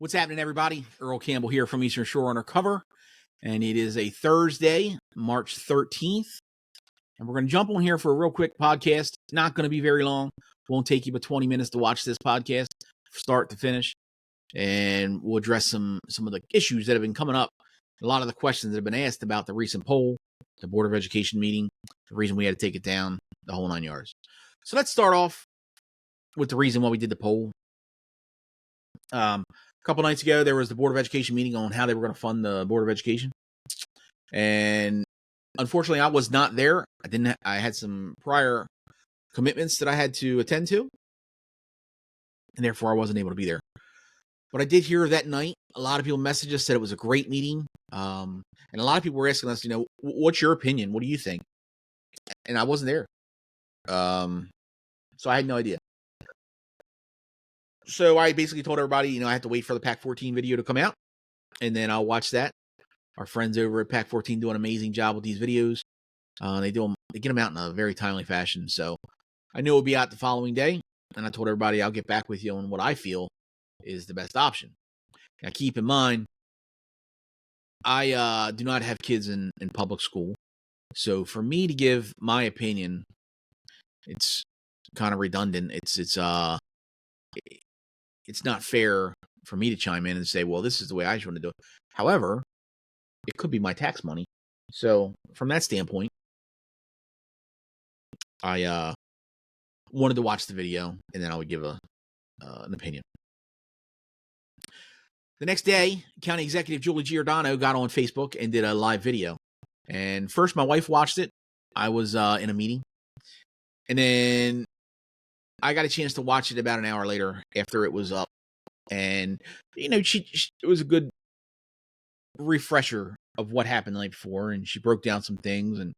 What's happening, everybody? Earl Campbell here from Eastern Shore Undercover, and it is a Thursday, March 13th, and we're going to jump on here for a real quick podcast. Not going to be very long. Won't take you but 20 minutes to watch this podcast, start to finish, and we'll address some of the issues that have been coming up, a lot of the questions that have been asked about the recent poll, the Board of Education meeting, the reason we had to take it down, the whole 9 yards. So let's start off with the reason why we did the poll. A couple nights ago, there was the Board of Education meeting on how they were going to fund the Board of Education. And unfortunately, I was not there. I had some prior commitments that I had to attend to. And therefore, I wasn't able to be there. But I did hear that night, a lot of people messaged us, said it was a great meeting. And a lot of people were asking us, what's your opinion? What do you think? And I wasn't there. So I had no idea. So I basically told everybody, I have to wait for the Pac-14 video to come out, and then I'll watch that. Our friends over at Pac-14 do an amazing job with these videos. They get them out in a very timely fashion. So I knew it would be out the following day, and I told everybody I'll get back with you on what I feel is the best option. Now, keep in mind, I do not have kids in public school. So for me to give my opinion, it's kind of redundant. It's not fair for me to chime in and say, well, this is the way I want to do it. However, it could be my tax money. So from that standpoint, I wanted to watch the video, and then I would give an opinion. The next day, County Executive Julie Giordano got on Facebook and did a live video. And first, my wife watched it. I was in a meeting. And then I got a chance to watch it about an hour later after it was up. And, it was a good refresher of what happened the night before. And she broke down some things. And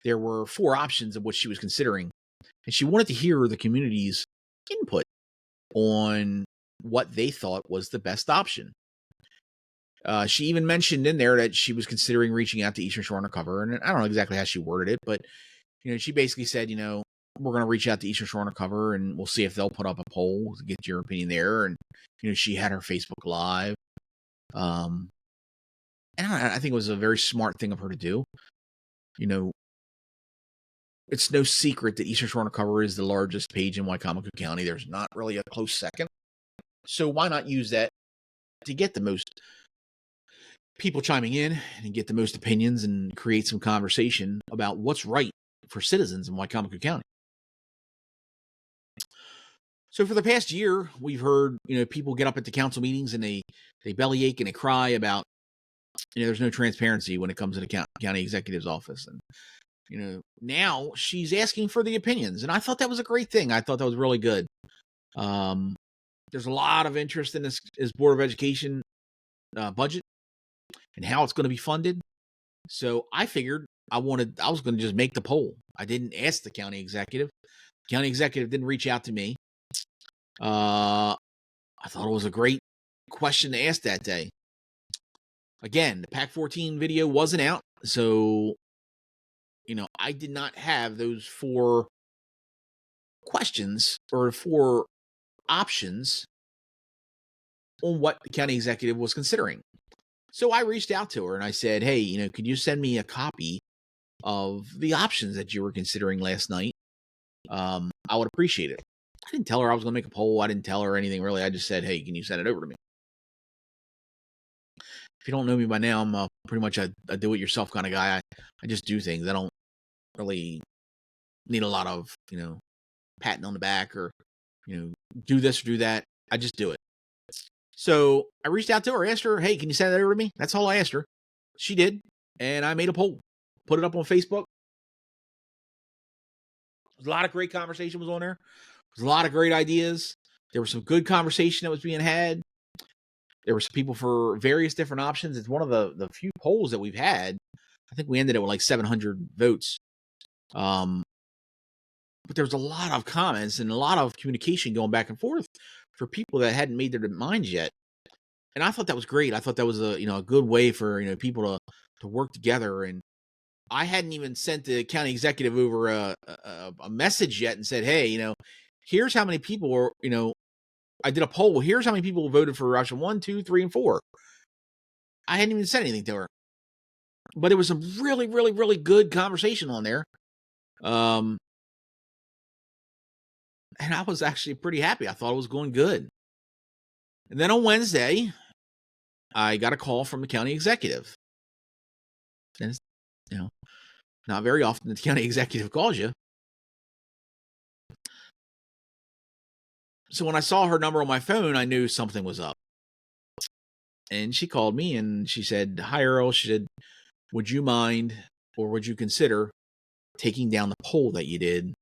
there were 4 options of what she was considering. And she wanted to hear the community's input on what they thought was the best option. She even mentioned in there that she was considering reaching out to Eastern Shore Undercover. And I don't know exactly how she worded it, but, she basically said, we're going to reach out to Eastern Shore Undercover, and we'll see if they'll put up a poll to get your opinion there. And, she had her Facebook Live. And I think it was a very smart thing of her to do. It's no secret that Eastern Shore Undercover is the largest page in Wicomico County. There's not really a close second. So why not use that to get the most people chiming in and get the most opinions and create some conversation about what's right for citizens in Wicomico County. So for the past year, we've heard, people get up at the council meetings and they bellyache and they cry about, there's no transparency when it comes to the county executive's office. And, now she's asking for the opinions. And I thought that was a great thing. I thought that was really good. There's a lot of interest in this Board of Education budget and how it's going to be funded. So I figured I was going to just make the poll. I didn't ask the county executive. The county executive didn't reach out to me. I thought it was a great question to ask that day. Again, the Pac-14 video wasn't out, so, I did not have those 4 questions or 4 options on what the county executive was considering. So I reached out to her and I said, hey, could you send me a copy of the options that you were considering last night? I would appreciate it. I didn't tell her I was going to make a poll. I didn't tell her anything really. I just said, hey, can you send it over to me? If you don't know me by now, I'm pretty much a do-it-yourself kind of guy. I just do things. I don't really need a lot of, patting on the back or, do this or do that. I just do it. So I reached out to her, asked her, hey, can you send that over to me? That's all I asked her. She did. And I made a poll, put it up on Facebook. A lot of great conversation was on there. There's a lot of great ideas. There was some good conversation that was being had. There were some people for various different options. It's one of the few polls that we've had. I think we ended it with like 700 votes. But there was a lot of comments and a lot of communication going back and forth for people that hadn't made their minds yet. And I thought that was great. I thought that was a good way for people to work together. And I hadn't even sent the county executive over a message yet and said, hey, here's how many people are I did a poll. Well, here's how many people voted for option 1, 2, 3, and 4. I hadn't even said anything to her. But it was a really, really, really good conversation on there. And I was actually pretty happy. I thought it was going good. And then on Wednesday, I got a call from the county executive. And it's, not very often the county executive calls you. So when I saw her number on my phone, I knew something was up. And she called me and she said, "Hi, Earl." She said, "Would you mind or would you consider taking down the poll that you did?"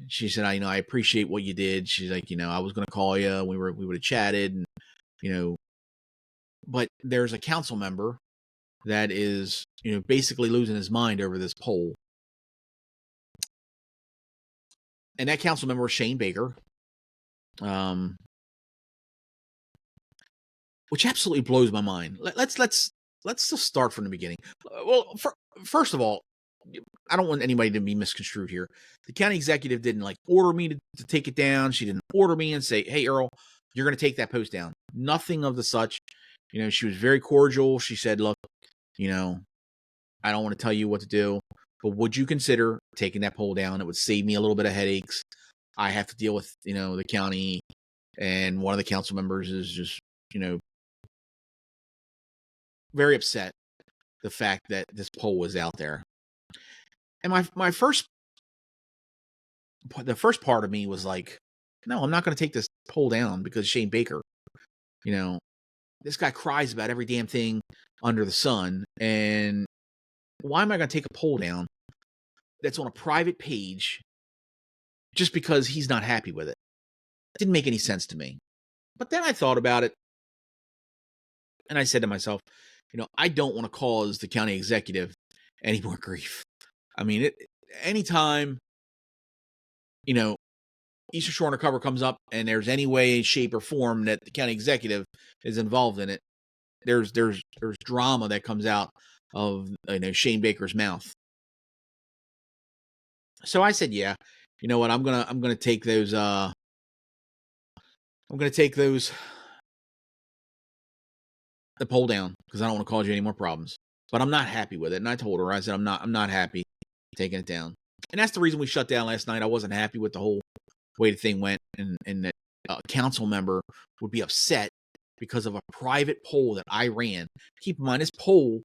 She said, I appreciate what you did." She's like, "I was going to call you. We would have chatted, and, but there's a council member that is, basically losing his mind over this poll." And that council member was Shane Baker, which absolutely blows my mind. Let's just start from the beginning. Well, first of all, I don't want anybody to be misconstrued here. The county executive didn't order me to take it down. She didn't order me and say, "Hey, Earl, you're going to take that post down." Nothing of the such. She was very cordial. She said, "Look, I don't want to tell you what to do, but would you consider taking that poll down? It would save me a little bit of headaches. I have to deal with, the county, and one of the council members is just, very upset the fact that this poll was out there." And the first part of me was like, no, I'm not going to take this poll down because Shane Baker, this guy cries about every damn thing under the sun. And why am I going to take a poll down that's on a private page just because he's not happy with it? It didn't make any sense to me. But then I thought about it and I said to myself, I don't want to cause the county executive any more grief. I mean, anytime, Eastern Shore Undercover comes up and there's any way, shape, or form that the county executive is involved in it, there's drama that comes out of Shane Baker's mouth. So I said, yeah, you know what, I'm gonna take those the poll down because I don't want to cause you any more problems. But I'm not happy with it. And I told her, I said, I'm not happy taking it down. And that's the reason we shut down last night. I wasn't happy with the whole way the thing went, and that a council member would be upset because of a private poll that I ran. Keep in mind, this poll,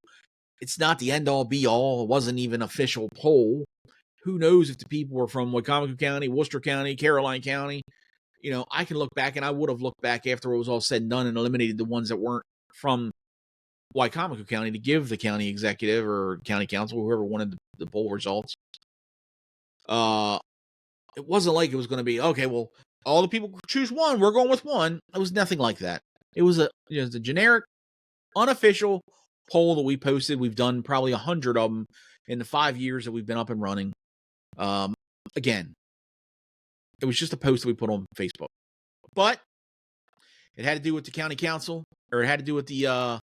it's not the end all be all. It wasn't even an official poll. Who knows if the people were from Wicomico County, Worcester County, Caroline County. I can look back, and I would have looked back after it was all said and done and eliminated the ones that weren't from Wicomico County to give the county executive or county council, whoever wanted the poll results. It wasn't like it was going to be, okay, well, all the people choose one, we're going with one. It was nothing like that. It was a generic, unofficial poll that we posted. We've done probably 100 of them in the 5 years that we've been up and running. Again, it was just a post that we put on Facebook. But it had to do with the county council, or it had to do with the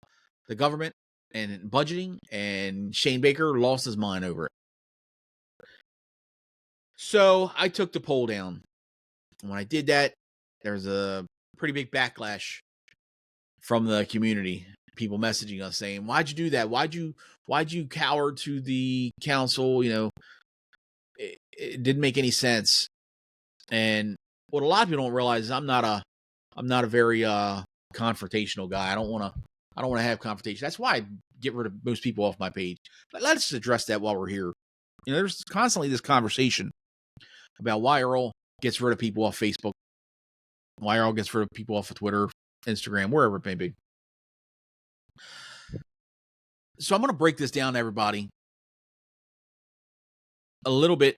government and budgeting, and Shane Baker lost his mind over it. So I took the poll down. And when I did that, there was a pretty big backlash from the community. People messaging us saying, "Why'd you do that? Why'd you cower to the council? It didn't make any sense." And what a lot of people don't realize is I'm not a very confrontational guy. I don't want to have confrontation. That's why I get rid of most people off my page. But let's address that while we're here. There's constantly this conversation about why Earl gets rid of people off Facebook, why Earl gets rid of people off of Twitter, Instagram, wherever it may be. So I'm going to break this down to everybody a little bit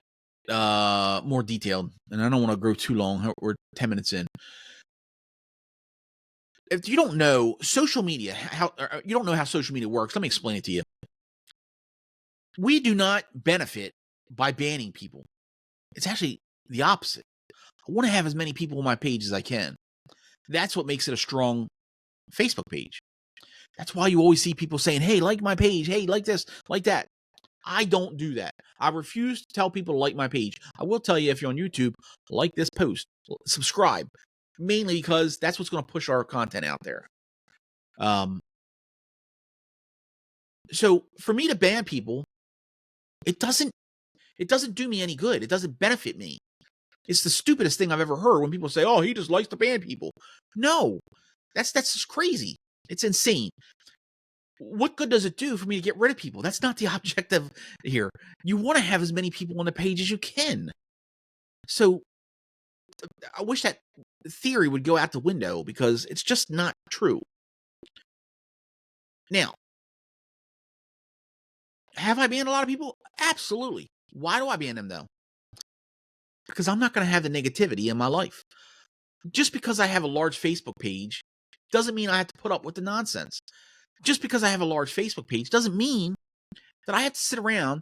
more detailed, and I don't want to go too long. We're 10 minutes in. If you don't know social media, you don't know how social media works, let me explain it to you. We do not benefit by banning people. It's actually the opposite. I want to have as many people on my page as I can. That's what makes it a strong Facebook page. That's why you always see people saying, "Hey, like my page. Hey, like this, like that." I don't do that. I refuse to tell people to like my page. I will tell you, if you're on YouTube, like this post, subscribe. mainly because that's what's going to push our content out there. So for me to ban people, it doesn't do me any good. It doesn't benefit me. It's the stupidest thing I've ever heard when people say, "Oh, he just likes to ban people." No, that's just crazy. It's insane. What good does it do for me to get rid of people? That's not the objective here. You want to have as many people on the page as you can. So I wish that theory would go out the window because it's just not true. Now, have I banned a lot of people? Absolutely. Why do I ban them though? Because I'm not going to have the negativity in my life. Just because I have a large Facebook page doesn't mean I have to put up with the nonsense. Just because I have a large Facebook page doesn't mean that I have to sit around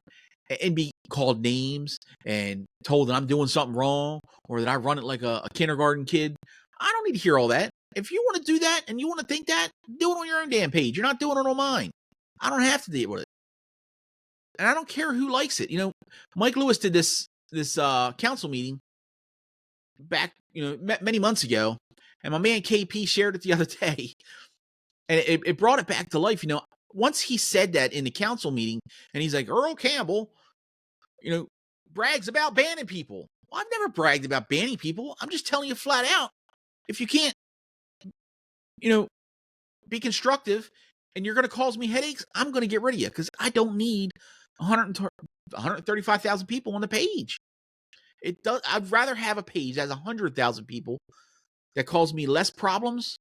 and be called names and told that I'm doing something wrong or that I run it like a kindergarten kid. I don't need to hear all that. If you want to do that and you want to think that, do it on your own damn page. You're not doing it on mine. I don't have to deal with it. And I don't care who likes it. You know, Mike Lewis did this council meeting back, many months ago. And my man KP shared it the other day. And it brought it back to life. Once he said that in the council meeting, and he's like, Earl Campbell, brags about banning people. Well, I've never bragged about banning people. I'm just telling you flat out, if you can't, be constructive and you're going to cause me headaches, I'm going to get rid of you because I don't need 135,000 people on the page. I'd rather have a page that has 100,000 people that cause me less problems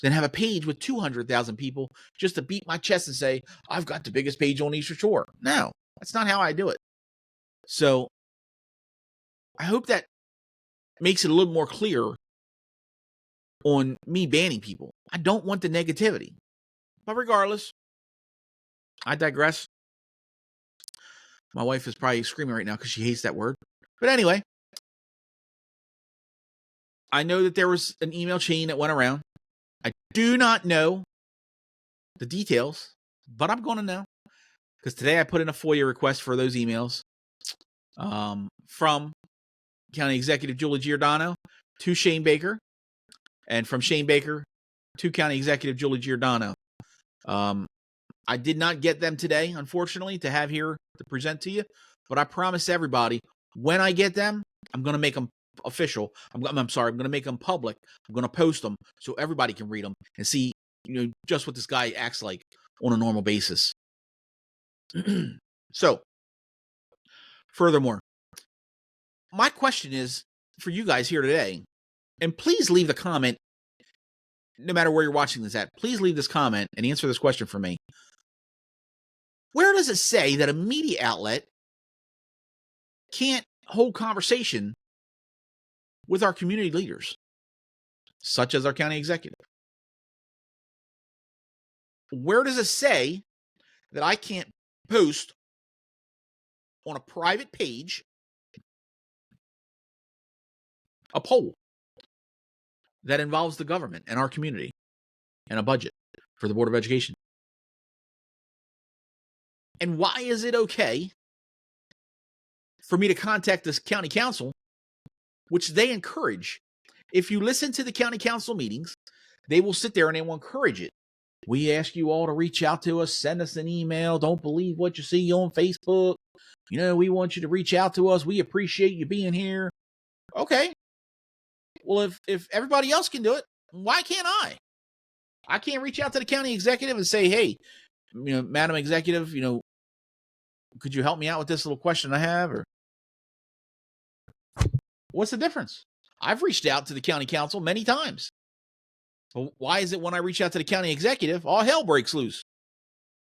than have a page with 200,000 people just to beat my chest and say, I've got the biggest page on Eastern Shore. No, that's not how I do it. So I hope that makes it a little more clear on me banning people. I don't want the negativity. But regardless, I digress. My wife is probably screaming right now because she hates that word. But anyway, I know that there was an email chain that went around. I do not know the details, but I'm going to know. Because today I put in a FOIA request for those emails from County Executive Julie Giordano to Shane Baker, and from Shane Baker to County Executive Julie Giordano. I did not get them today, unfortunately, to have here to present to you, but I promise everybody, when I get them, I'm going to make them official. I'm going to make them public. I'm going to post them so everybody can read them and see, just what this guy acts like on a normal basis. So, furthermore, my question is for you guys here today, and please leave the comment, no matter where you're watching this at, please leave this comment and answer this question for me. Where does it say that a media outlet can't hold conversation with our community leaders, such as our county executive? Where does it say that I can't post on a private page a poll that involves the government and our community and a budget for the Board of Education? And why is it okay for me to contact this county council, which they encourage? If you listen to the county council meetings, they will sit there and they will encourage it. We ask you all to reach out to us, send us an email. Don't believe what you see on Facebook. We want you to reach out to us. We appreciate you being here. Okay. Well, if everybody else can do it, why can't I? I can't reach out to the county executive and say, hey, Madam Executive, could you help me out with this little question I have? Or what's the difference? I've reached out to the county council many times. But why is it when I reach out to the county executive, all hell breaks loose?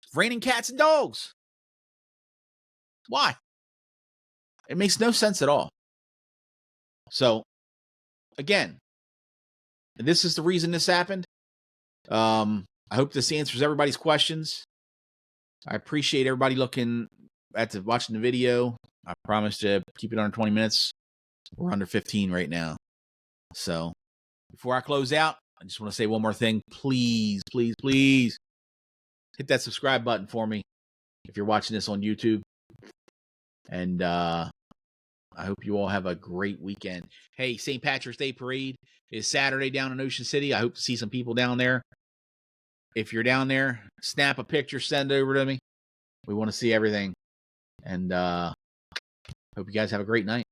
It's raining cats and dogs. Why? It makes no sense at all. So, again, this is the reason this happened. I hope this answers everybody's questions. I appreciate everybody watching the video. I promise to keep it under 20 minutes. We're under 15 right now. So before I close out, I just want to say one more thing. Please, please, please hit that subscribe button for me if you're watching this on YouTube. And I hope you all have a great weekend. Hey, St. Patrick's Day Parade is Saturday down in Ocean City. I hope to see some people down there. If you're down there, snap a picture, send it over to me. We want to see everything. And hope you guys have a great night.